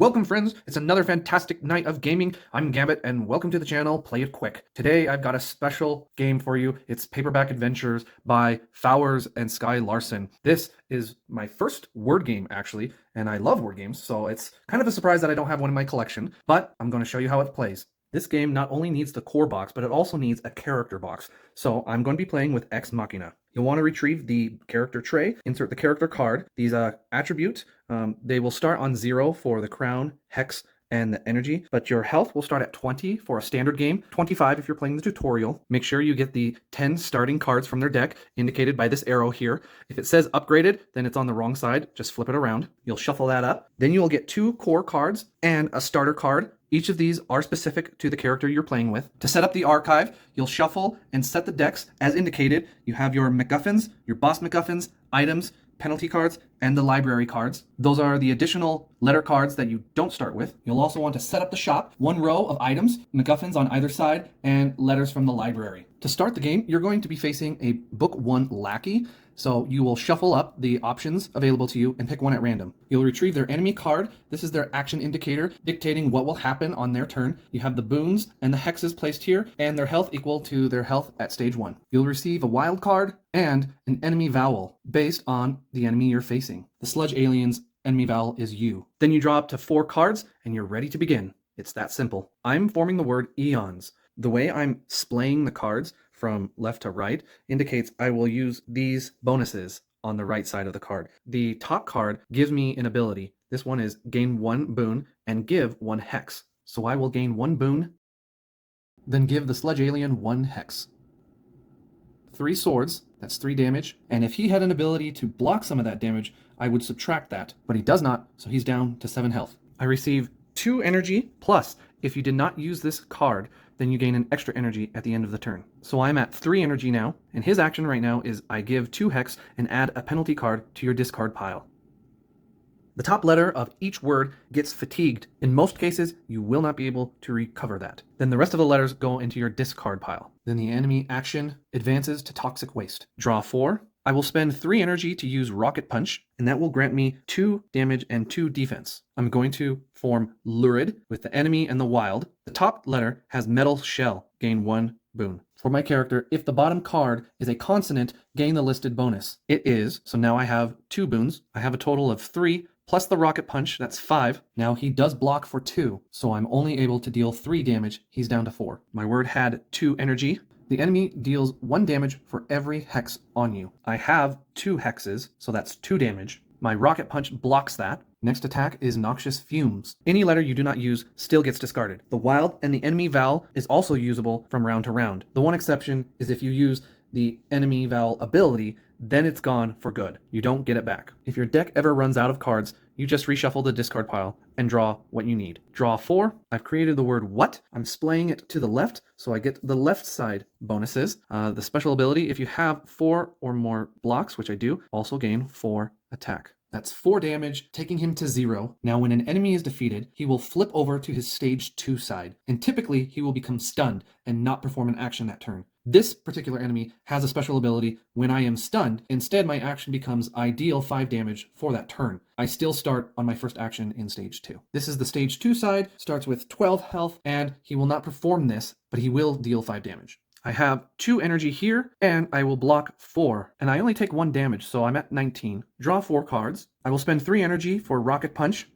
Welcome friends, it's another fantastic night of gaming. I'm Gambit and welcome to the channel Play It Quick. Today I've got a special game for you. It's Paperback Adventures by Fowers and Sky Larson. This is my first word game actually, and I love word games, so it's kind of a surprise that I don't have one in my collection, but I'm going to show you how it plays. This game not only needs the core box, but it also needs a character box. So I'm going to be playing with Ex Machina. You'll want to retrieve the character tray, insert the character card. These attributes, they will start on 0 for the crown, hex, and the energy, but your health will start at 20 for a standard game, 25 if you're playing the tutorial. Make sure you get the 10 starting cards from their deck, indicated by this arrow here. If it says upgraded, then it's on the wrong side. Just flip it around. You'll shuffle that up. Then you'll get 2 core cards and a starter card. Each of these are specific to the character you're playing with. To set up the archive, you'll shuffle and set the decks as indicated. You have your MacGuffins, your boss MacGuffins, items, penalty cards, and the library cards. Those are the additional letter cards that you don't start with. You'll also want to set up the shop, 1 row of items, MacGuffins on either side, and letters from the library. To start the game, you're going to be facing a Book 1 Lackey, so you will shuffle up the options available to you and pick one at random. You'll retrieve their enemy card. This is their action indicator dictating what will happen on their turn. You have the boons and the hexes placed here, and their health equal to their health at stage 1. You'll receive a wild card and an enemy vowel based on the enemy you're facing. The sludge alien's enemy vowel is you. Then you draw up to 4 cards and you're ready to begin. It's that simple. I'm forming the word eons. The way I'm splaying the cards from left to right indicates I will use these bonuses on the right side of the card. The top card gives me an ability. This one is gain 1 boon and give 1 hex. So I will gain 1 boon, then give the sludge alien 1 hex. 3 swords, that's 3 damage, and if he had an ability to block some of that damage, I would subtract that, but he does not, so he's down to 7 health. I receive 2 energy, plus if you did not use this card, then you gain an extra energy at the end of the turn. So I'm at 3 energy now, and his action right now is I give 2 hex and add a penalty card to your discard pile. The top letter of each word gets fatigued. In most cases, you will not be able to recover that. Then the rest of the letters go into your discard pile. Then the enemy action advances to Toxic Waste. Draw 4. I will spend 3 energy to use Rocket Punch, and that will grant me 2 damage and 2 defense. I'm going to form Lurid with the enemy and the wild. The top letter has Metal Shell, gain 1 boon. For my character, if the bottom card is a consonant, gain the listed bonus. It is, so now I have 2 boons. I have a total of 3, plus the Rocket Punch, that's 5. Now he does block for 2, so I'm only able to deal 3 damage. He's down to 4. My word had 2 energy. The enemy deals 1 damage for every hex on you. I have 2 hexes, so that's 2 damage. My Rocket Punch blocks that. Next attack is Noxious Fumes. Any letter you do not use still gets discarded. The wild and the enemy vowel is also usable from round to round. The one exception is if you use the enemy vowel ability, then it's gone for good. You don't get it back. If your deck ever runs out of cards, you just reshuffle the discard pile and draw what you need. Draw 4. I've created the word what. I'm splaying it to the left, so I get the left side bonuses. The special ability, if you have 4 or more blocks, which I do, also gain 4 attack. That's 4 damage, taking him to 0. Now when an enemy is defeated, he will flip over to his stage 2 side, and typically he will become stunned and not perform an action that turn. This particular enemy has a special ability. When I am stunned, instead my action becomes I deal 5 damage for that turn. I still start on my first action in stage 2. This is the stage 2 side, starts with 12 health, and he will not perform this, but he will deal 5 damage. I have 2 energy here, and I will block 4, and I only take 1 damage, so I'm at 19. Draw 4 cards. I will spend 3 energy for Rocket Punch.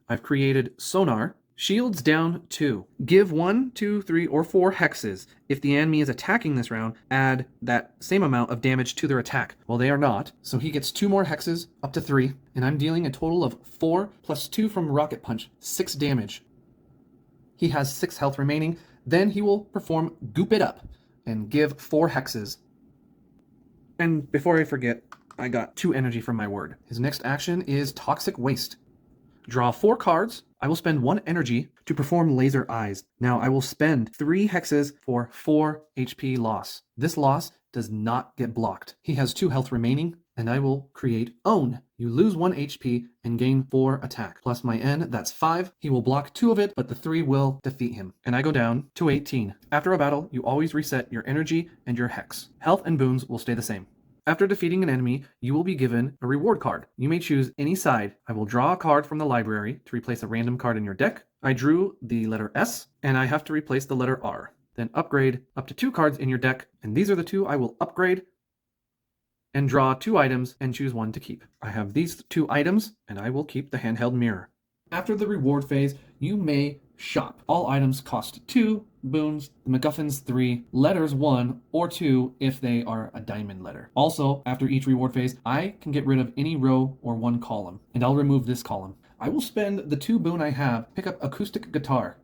I've created Sonar. Shields down 2. Give 1, 2, 3, or 4 hexes. If the enemy is attacking this round, add that same amount of damage to their attack. Well, they are not, so he gets 2 more hexes, up to 3, and I'm dealing a total of 4 plus 2 from Rocket Punch, 6 damage. He has 6 health remaining. Then he will perform Goop It Up and give 4 hexes. And before I forget, I got 2 energy from my word. His next action is Toxic Waste. Draw 4 cards. I will spend 1 energy to perform Laser Eyes. Now I will spend 3 hexes for 4 HP loss. This loss does not get blocked. He has 2 health remaining, and I will create Own. You lose 1 HP and gain 4 attack. Plus my N, that's 5. He will block 2 of it, but the 3 will defeat him. And I go down to 18. After a battle, you always reset your energy and your hex. Health and boons will stay the same. After defeating an enemy, you will be given a reward card. You may choose any side. I will draw a card from the library to replace a random card in your deck. I drew the letter S, and I have to replace the letter R. Then upgrade up to 2 cards in your deck, and these are the 2 I will upgrade, and draw 2 items and choose 1 to keep. I have these 2 items, and I will keep the handheld mirror. After the reward phase, you may shop. All items cost 2 boons, the MacGuffins 3, letters 1 or 2 if they are a diamond letter. Also, after each reward phase, I can get rid of any row or 1 column, and I'll remove this column. I will spend the 2 boon I have, pick up acoustic guitar.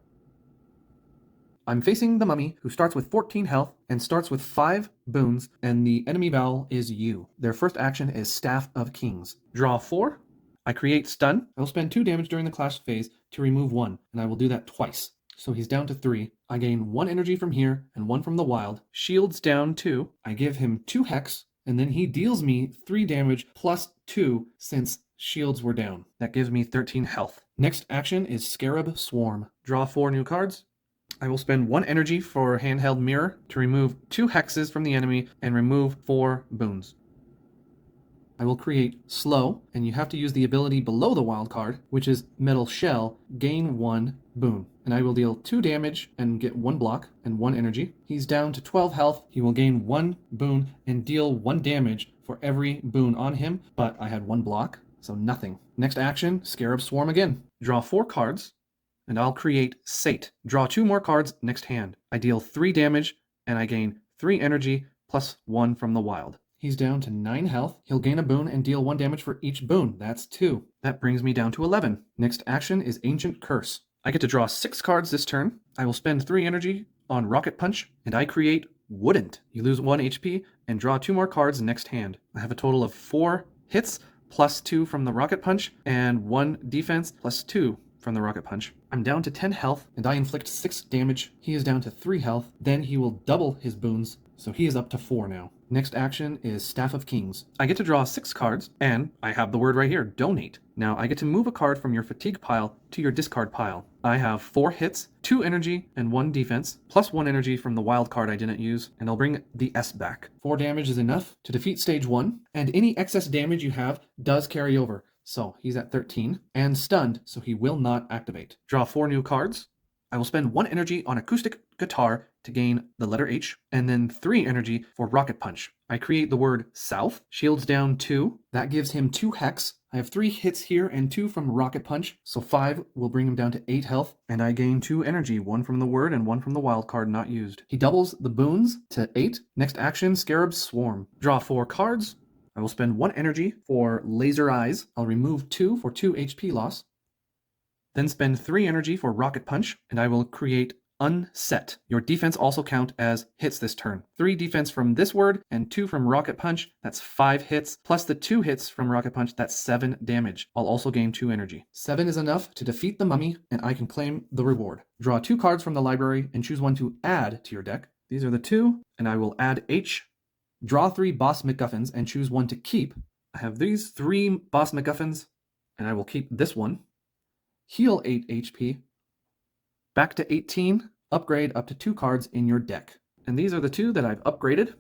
I'm facing the mummy, who starts with 14 health and starts with 5 boons, and the enemy vowel is U. Their first action is Staff of Kings. Draw 4. I create stun. I will spend 2 damage during the clash phase to remove 1, and I will do that twice. So he's down to 3. I gain 1 energy from here and 1 from the wild. Shields down 2. I give him 2 hex, and then he deals me 3 damage plus 2 since shields were down. That gives me 13 health. Next action is Scarab Swarm. Draw 4 new cards. I will spend 1 energy for handheld mirror to remove 2 hexes from the enemy and remove 4 boons. I will create slow, and you have to use the ability below the wild card, which is Metal Shell, gain 1 boon. And I will deal 2 damage and get 1 block and 1 energy. He's down to 12 health. He will gain 1 boon and deal 1 damage for every boon on him, but I had 1 block, so nothing. Next action, Scarab Swarm again. Draw 4 cards, and I'll create Sate. Draw 2 more cards next hand. I deal 3 damage, and I gain 3 energy plus 1 from the wild. He's down to 9 health. He'll gain a boon and deal 1 damage for each boon. That's 2. That brings me down to 11. Next action is Ancient Curse. I get to draw 6 cards this turn. I will spend 3 energy on Rocket Punch, and I create Wouldn't. You lose 1 HP and draw 2 more cards next hand. I have a total of 4 hits plus 2 from the Rocket Punch and 1 defense plus 2 from the Rocket Punch. I'm down to 10 health, and I inflict 6 damage. He is down to 3 health. Then he will double his boons, so he is up to 4 now. Next action is Staff of Kings. I get to draw 6 cards, and I have the word right here, Donate. Now I get to move a card from your fatigue pile to your discard pile. I have 4 hits, 2 energy, and 1 defense, plus 1 energy from the wild card I didn't use, and I'll bring the S back. 4 damage is enough to defeat stage 1, and any excess damage you have does carry over. So he's at 13, and stunned, so he will not activate. Draw 4 new cards. I will spend 1 energy on acoustic guitar to gain the letter H, and then 3 energy for Rocket Punch. I create the word South, shields down 2. That gives him 2 hex. I have 3 hits here and 2 from Rocket Punch, so 5 will bring him down to 8 health, and I gain 2 energy, 1 from the word and 1 from the wild card not used. He doubles the boons to 8. Next action, Scarab Swarm. Draw 4 cards. I will spend 1 energy for Laser Eyes. I'll remove 2 for 2 HP loss. Then spend 3 energy for Rocket Punch, and I will create Unset. Your defense also count as hits this turn. 3 defense from this word and 2 from Rocket Punch. That's 5 hits, plus the 2 hits from Rocket Punch. That's 7 damage. I'll also gain 2 energy. 7 is enough to defeat the mummy, and I can claim the reward. Draw 2 cards from the library and choose 1 to add to your deck. These are the 2, and I will add H. Draw 3 Boss MacGuffins and choose 1 to keep. I have these 3 Boss MacGuffins, and I will keep this one. Heal 8 HP. Back to 18. Upgrade up to 2 cards in your deck. And these are the 2 that I've upgraded.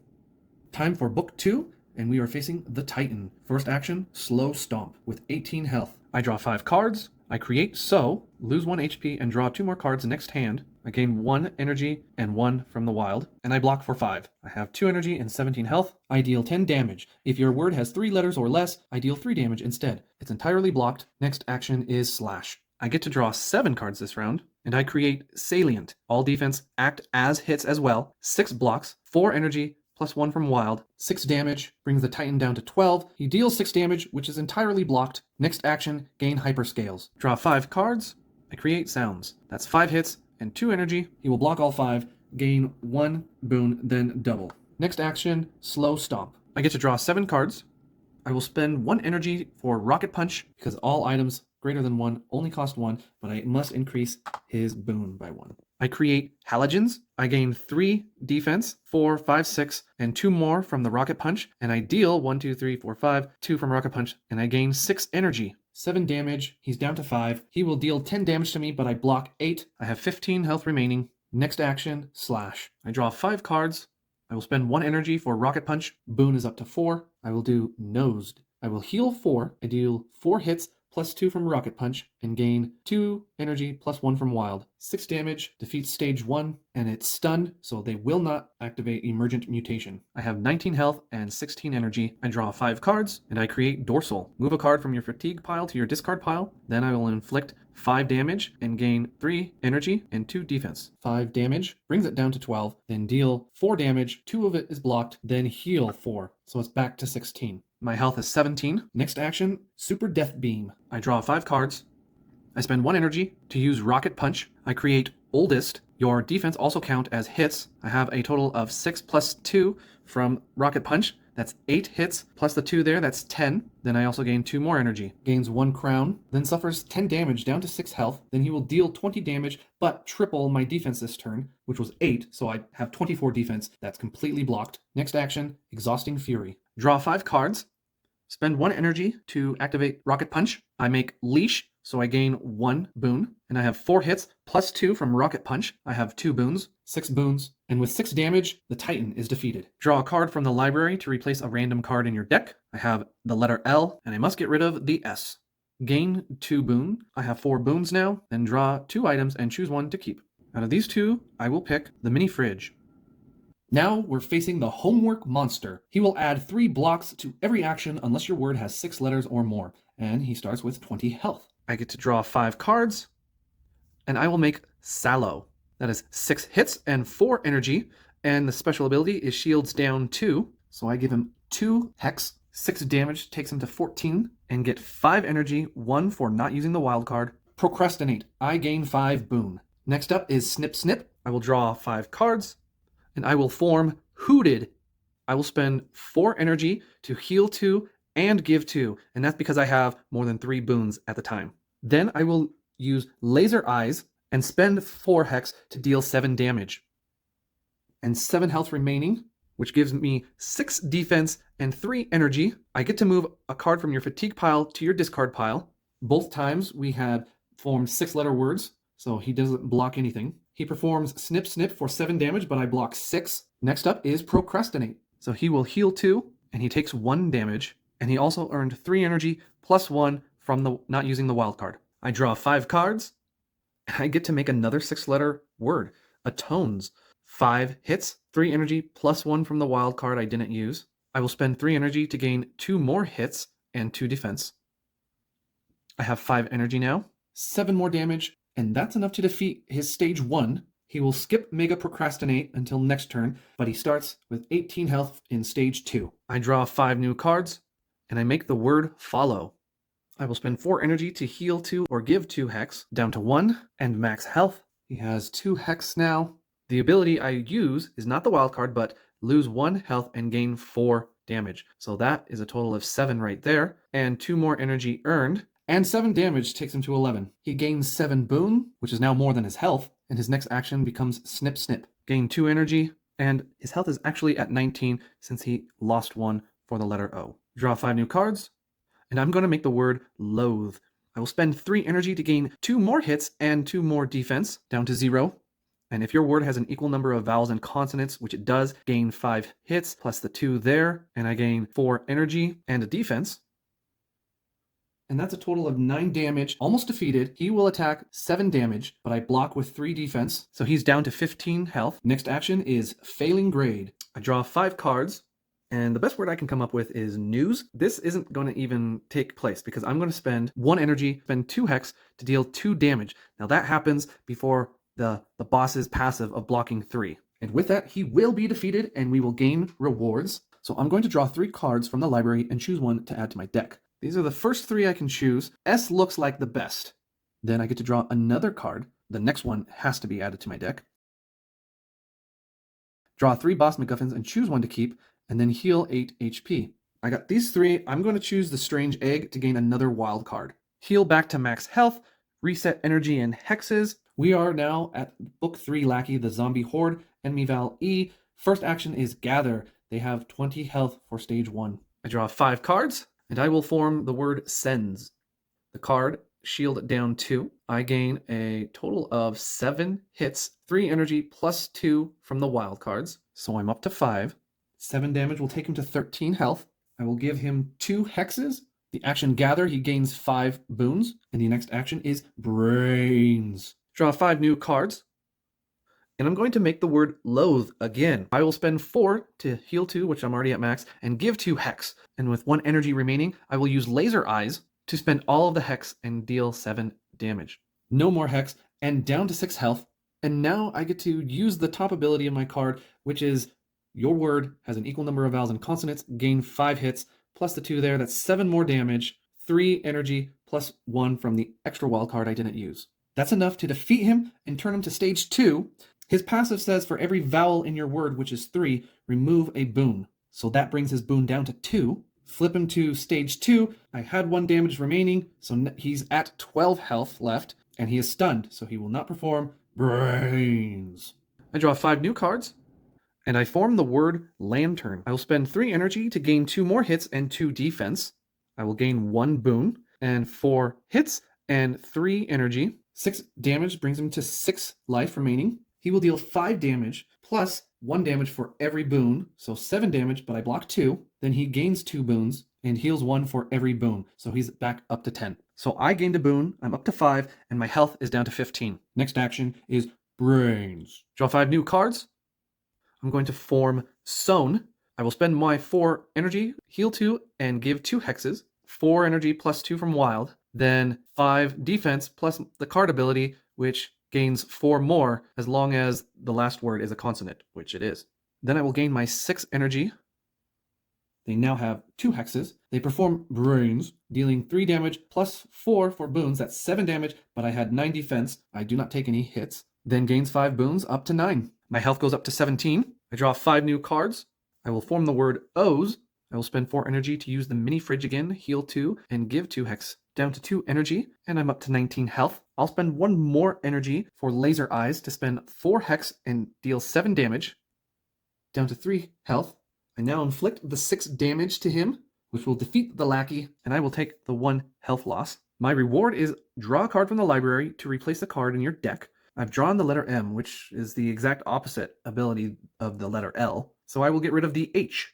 Time for book 2, and we are facing the Titan. First action, Slow Stomp with 18 health. I draw 5 cards. I create So, lose 1 HP and draw 2 more cards next hand. I gain 1 energy and 1 from the wild, and I block for 5. I have 2 energy and 17 health. I deal 10 damage. If your word has 3 letters or less, I deal 3 damage instead. It's entirely blocked. Next action is Slash. I get to draw 7 cards this round, and I create Salient. All defense act as hits as well. 6 blocks, 4 energy, plus 1 from wild. 6 damage, brings the Titan down to 12. He deals 6 damage, which is entirely blocked. Next action, gain Hyperscales. Draw 5 cards. I create Sounds. That's 5 hits and 2 energy. He will block all 5, gain 1 boon, then double. Next action, Slow Stomp. I get to draw 7 cards. I will spend 1 energy for Rocket Punch, because all items greater than 1 only cost 1, but I must increase his boon by 1. I create Halogens. I gain 3 defense, 4, 5, 6, and 2 more from the Rocket Punch, and I deal 1, 2, 3, 4, 5, 2 from Rocket Punch, and I gain 6 energy. 7 damage. He's down to 5. He will deal 10 damage to me, but I block 8. I have 15 health remaining. Next action, Slash. I draw 5 cards. I will spend 1 energy for Rocket Punch. Boon is up to 4. I will do Nosed. I will heal 4. I deal 4 hits plus 2 from Rocket Punch and gain 2 energy plus 1 from Wild. 6 damage, defeats stage 1, and it's stunned, so they will not activate Emergent Mutation. I have 19 health and 16 energy. I draw 5 cards, and I create Dorsal. Move a card from your fatigue pile to your discard pile. Then I will inflict 5 damage and gain 3 energy and 2 defense. 5 damage brings it down to 12, then deal 4 damage, 2 of it is blocked, then heal 4. So it's back to 16. My health is 17. Next action, Super Death Beam. I draw 5 cards. I spend 1 energy to use Rocket Punch. I create Oldest. Your defense also count as hits. I have a total of 6 plus 2 from Rocket Punch. That's 8 hits, plus the 2 there, that's 10. Then I also gain 2 more energy. Gains 1 crown, then suffers 10 damage down to 6 health. Then he will deal 20 damage, but triple my defense this turn, which was 8, so I have 24 defense. That's completely blocked. Next action, Exhausting Fury. Draw 5 cards. Spend 1 energy to activate Rocket Punch. I make Leash, so I gain 1 boon. And I have 4 hits, plus 2 from Rocket Punch. I have 2 boons, 6 boons. And with 6 damage, the Titan is defeated. Draw a card from the library to replace a random card in your deck. I have the letter L, and I must get rid of the S. Gain 2 boon. I have 4 boons now. Then draw 2 items and choose 1 to keep. Out of these 2, I will pick the mini fridge. Now we're facing the Homework Monster. He will add 3 blocks to every action unless your word has 6 letters or more, and he starts with 20 health. I get to draw 5 cards, and I will make Sallow. That is 6 hits and 4 energy, and the special ability is Shields down 2, so I give him 2 hex, 6 damage takes him to 14, and get 5 energy, 1 for not using the wild card. Procrastinate. I gain 5 boon. Next up is Snip Snip. I will draw 5 cards, and I will form Hooted. I will spend 4 energy to heal 2 and give 2, and that's because I have more than 3 boons at the time. Then I will use Laser Eyes and spend 4 hex to deal 7 damage. And 7 health remaining, which gives me 6 defense and 3 energy. I get to move a card from your fatigue pile to your discard pile. Both times we had formed 6-letter words, so he doesn't block anything. He performs Snip Snip for 7 damage, but I block 6. Next up is Procrastinate. So he will heal 2, and he takes 1 damage, and he also earned 3 energy plus 1 from the not using the wild card. I draw 5 cards, and I get to make another 6-letter word, Atones. 5 hits, 3 energy plus 1 from the wild card I didn't use. I will spend 3 energy to gain 2 more hits and 2 defense. I have 5 energy now, 7 more damage, and that's enough to defeat his stage 1. He will skip Mega Procrastinate until next turn, but he starts with 18 health in stage 2. I draw 5 new cards, and I make the word Follow. I will spend 4 energy to heal 2 or give 2 hex, down to 1, and max health. He has 2 hex now. The ability I use is not the wild card, but lose 1 health and gain 4 damage. So that is a total of 7 right there, and 2 more energy earned. And 7 damage takes him to 11. He gains 7 boon, which is now more than his health, and his next action becomes Snip Snip. Gain 2 energy, and his health is actually at 19 since he lost 1 for the letter O. Draw 5 new cards, and I'm going to make the word Loathe. I will spend 3 energy to gain 2 more hits and 2 more defense, down to 0. And if your word has an equal number of vowels and consonants, which it does, gain 5 hits plus the 2 there, and I gain 4 energy and a defense. And that's a total of 9 damage, almost defeated. He will attack 7 damage, but I block with 3 defense, so he's down to 15 health. Next action is Failing Grade. I draw 5 cards, and the best word I can come up with is News. This isn't going to even take place because I'm going to spend 1 energy, spend 2 hex to deal 2 damage. Now that happens before the boss's passive of blocking 3. And with that, he will be defeated, and we will gain rewards. So I'm going to draw 3 cards from the library and choose 1 to add to my deck. These are the first 3 I can choose. S looks like the best. Then I get to draw another card. The next one has to be added to my deck. Draw 3 boss MacGuffins and choose 1 to keep, and then heal 8 HP. I got these 3. I'm going to choose the Strange Egg to gain another wild card. Heal back to max health, reset energy and hexes. We are now at Book 3 Lackey, the Zombie Horde, Enemy Val E. First action is Gather. They have 20 health for stage 1. I draw 5 cards, and I will form the word Sends. The card shield down 2. I gain a total of 7 hits, 3 energy plus 2 from the wild cards. So I'm up to 5. 7 damage will take him to 13 health. I will give him 2 hexes. The action Gather, he gains 5 boons. And the next action is Brains. Draw 5 new cards. And I'm going to make the word Loathe again. I will spend 4 to heal 2, which I'm already at max, and give 2 hex. And with 1 energy remaining, I will use Laser Eyes to spend all of the hex and deal 7 damage. No more hex, and down to 6 health. And now I get to use the top ability of my card, which is your word has an equal number of vowels and consonants, gain 5 hits, plus the 2 there, that's 7 more damage, 3 energy, plus 1 from the extra wild card I didn't use. That's enough to defeat him and turn him to stage 2. His passive says for every vowel in your word, which is 3, remove a boon. So that brings his boon down to 2. Flip him to stage 2. I had 1 damage remaining, so he's at 12 health left, and he is stunned, so he will not perform Brains. I draw 5 new cards, and I form the word Lantern. I will spend 3 energy to gain 2 more hits and 2 defense. I will gain 1 boon, and 4 hits and 3 energy. 6 damage brings him to 6 life remaining. He will deal 5 damage plus 1 damage for every boon, so 7 damage, but I block 2. Then he gains 2 boons and heals 1 for every boon, so he's back up to 10. So I gained a boon, I'm up to 5, and my health is down to 15. Next action is Brains. Draw 5 new cards. I'm going to form Sown. I will spend my 4 energy, heal 2, and give 2 hexes. 4 energy plus 2 from Wild, then 5 defense plus the card ability, which gains 4 more as long as the last word is a consonant, which it is. Then I will gain my 6 energy. They now have 2 hexes. They perform Brains, dealing 3 damage plus 4 for boons. That's 7 damage, but I had 9 defense. I do not take any hits. Then gains 5 boons up to 9. My health goes up to 17. I draw 5 new cards. I will form the word O's. I will spend 4 energy to use the mini fridge again, heal 2, and give 2 hex down to 2 energy, and I'm up to 19 health. I'll spend 1 more energy for Laser Eyes to spend 4 hex and deal 7 damage, down to 3 health. I now inflict the 6 damage to him, which will defeat the Lackey, and I will take the 1 health loss. My reward is draw a card from the library to replace the card in your deck. I've drawn the letter M, which is the exact opposite ability of the letter L, so I will get rid of the H.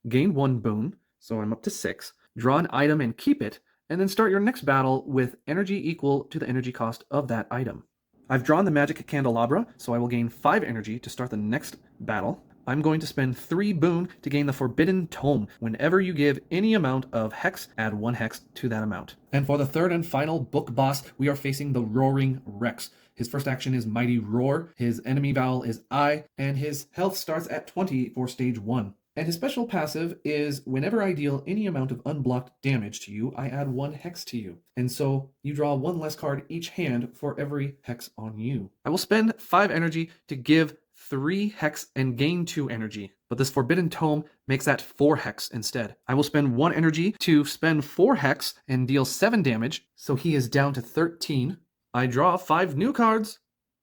Gain 1 boon, so I'm up to 6. Draw an item and keep it, and then start your next battle with energy equal to the energy cost of that item. I've drawn the magic candelabra, so I will gain 5 energy to start the next battle. I'm going to spend 3 boon to gain the Forbidden Tome. Whenever you give any amount of hex, add 1 hex to that amount. And for the third and final book boss, we are facing the Roaring Rex. His first action is Mighty Roar, his enemy vowel is I, and his health starts at 20 for stage 1. And his special passive is whenever I deal any amount of unblocked damage to you, I add 1 hex to you. And so you draw 1 less card each hand for every hex on you. I will spend 5 energy to give 3 hex and gain 2 energy. But this Forbidden Tome makes that 4 hex instead. I will spend 1 energy to spend 4 hex and deal 7 damage, so he is down to 13. I draw 5 new cards.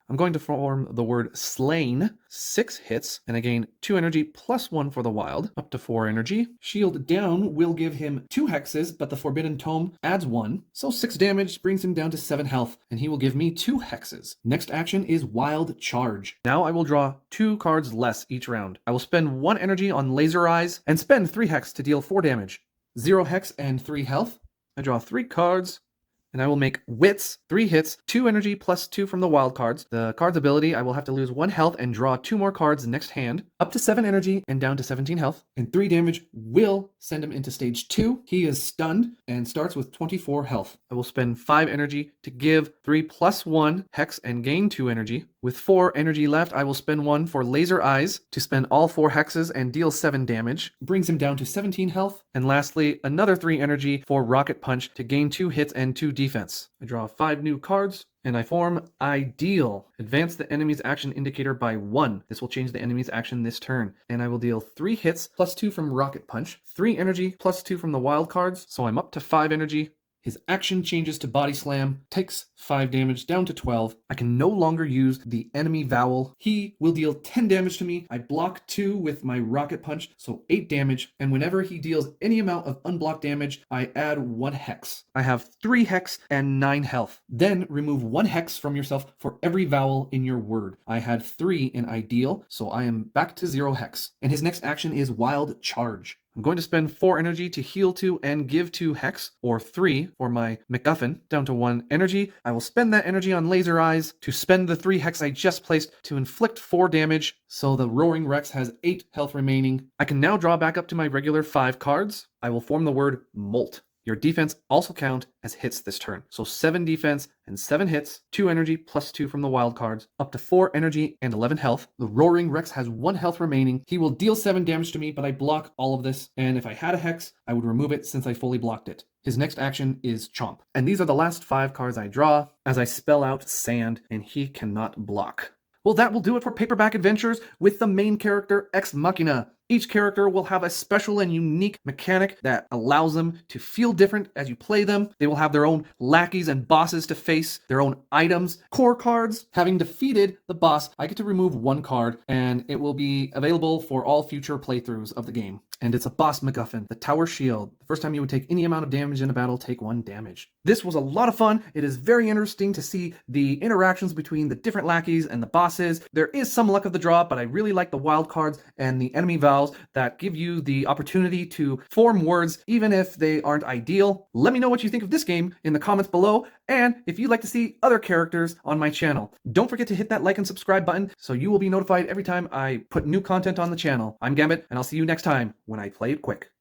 I'm going to form the word Slain, 6 hits, and I gain 2 energy plus 1 for the wild, up to 4 energy. Shield down will give him 2 hexes, but the Forbidden Tome adds 1, so 6 damage brings him down to 7 health, and he will give me 2 hexes. Next action is Wild Charge. Now I will draw 2 cards less each round. I will spend 1 energy on Laser Eyes, and spend 3 hex to deal 4 damage. 0 hex and 3 health. I draw 3 cards. And I will make Wits, 3 hits, 2 energy plus 2 from the wild cards. The card's ability, I will have to lose 1 health and draw 2 more cards next hand, up to 7 energy and down to 17 health. And 3 damage will send him into stage 2. He is stunned and starts with 24 health. I will spend 5 energy to give 3 plus 1 hex and gain 2 energy. With 4 energy left, I will spend 1 for Laser Eyes to spend all 4 hexes and deal 7 damage. Brings him down to 17 health. And lastly, another 3 energy for Rocket Punch to gain 2 hits and 2 defense. I draw 5 new cards, and I form Ideal. Advance the enemy's action indicator by 1. This will change the enemy's action this turn. And I will deal 3 hits plus 2 from Rocket Punch, 3 energy plus 2 from the wild cards, so I'm up to 5 energy. His action changes to Body Slam, takes 5 damage down to 12. I can no longer use the enemy vowel. He will deal 10 damage to me. I block 2 with my Rocket Punch, so 8 damage. And whenever he deals any amount of unblocked damage, I add 1 hex. I have 3 hex and 9 health. Then remove 1 hex from yourself for every vowel in your word. I had 3 in Ideal, so I am back to 0 hex. And his next action is Wild Charge. I'm going to spend 4 energy to heal 2 and give 2 hex, or 3 for my MacGuffin, down to 1 energy. I will spend that energy on Laser Eyes to spend the 3 hex I just placed to inflict 4 damage, so the Roaring Rex has 8 health remaining. I can now draw back up to my regular 5 cards. I will form the word Molt. Your defense also count as hits this turn. So 7 defense and 7 hits, 2 energy plus 2 from the wild cards, up to 4 energy and 11 health. The Roaring Rex has 1 health remaining. He will deal 7 damage to me, but I block all of this. And if I had a hex, I would remove it since I fully blocked it. His next action is Chomp. And these are the last 5 cards I draw as I spell out Sand, and he cannot block. Well, that will do it for Paperback Adventures with the main character, Ex Machina. Each character will have a special and unique mechanic that allows them to feel different as you play them. They will have their own lackeys and bosses to face, their own items, core cards. Having defeated the boss, I get to remove 1 card, and it will be available for all future playthroughs of the game. And it's a boss MacGuffin, the Tower Shield. The first time you would take any amount of damage in a battle, take 1 damage. This was a lot of fun. It is very interesting to see the interactions between the different lackeys and the bosses. There is some luck of the draw, but I really like the wild cards and the enemy vowels that give you the opportunity to form words even if they aren't ideal. Let me know what you think of this game in the comments below, and if you'd like to see other characters on my channel. Don't forget to hit that like and subscribe button so you will be notified every time I put new content on the channel. I'm Gambit, and I'll see you next time when I play it quick.